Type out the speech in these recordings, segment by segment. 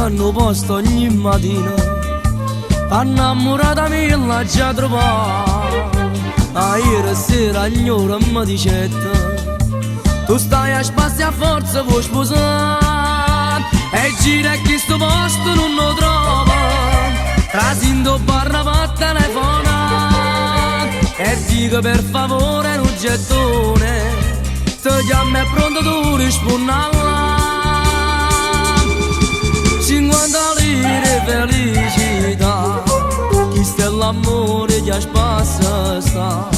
hanno posto ogni mattina, innamorata mia la già trovata. A ieri sera ignora mi dicette, tu stai a spazio a forza vuoi sposare, e gira e chi sto posto non lo trova, trasindo barra per telefonare, e dico per favore un gettone, ti chiamo è pronto tu rispondi là. 50 lire felicità, chi sta l'amore già spassa sta.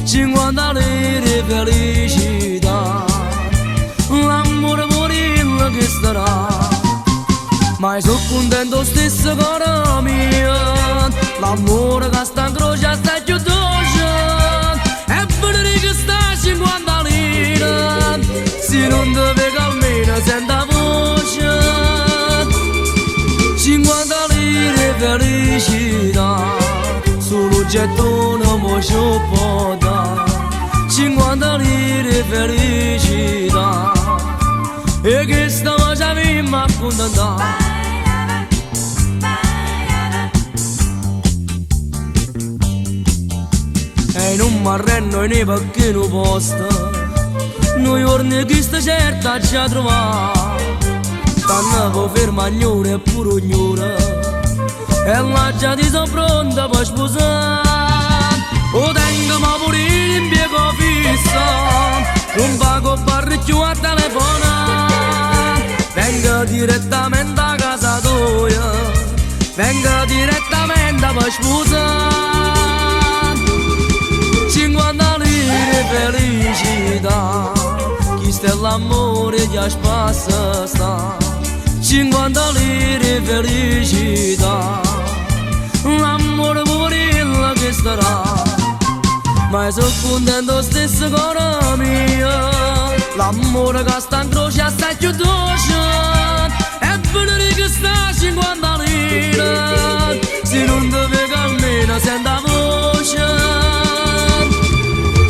50 lire felicità, l'amore morire che starà. Ma sono contento stesso caro mio, l'amore che sta in croce sta più dolce, e vedere che sta 50 lire, se non ti vedo almeno senta voce. 50 lire felicità, solo gettone mo ci può dare. 50 lire felicità, e che sta facendo mi accontentare. E non mi arrendo né perché non posto, noi giorni che sta certa ci ha trovato. Stanno ferma ognore e pure ognore, e la già ti sono pronta per sposare. O tengo ma pure l'impiego fisso, non pago barricchio a telefonare. Vengo direttamente a casa tua, vengo direttamente per sposare. 50 lire felicità, chi sta l'amore già spassa sta. 50 lire felicità, l'amore pure che starà. Ma sono contento stesso caro mio, l'amore che sta in croce sta più dolce, e vedere che sta 50 lire, se non ti vedo almeno senta voce.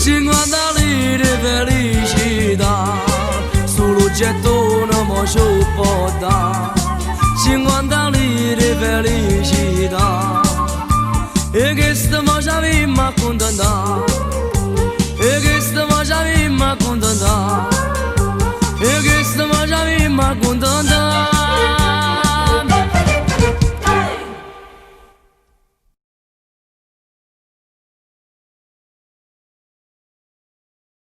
50 lire felicità, solo gettone mo ci può dare. 50 lire felicità, e che sta facendo mi accontentare, e che sta facendo mi accontentare, e che sta facendo mi accontentare.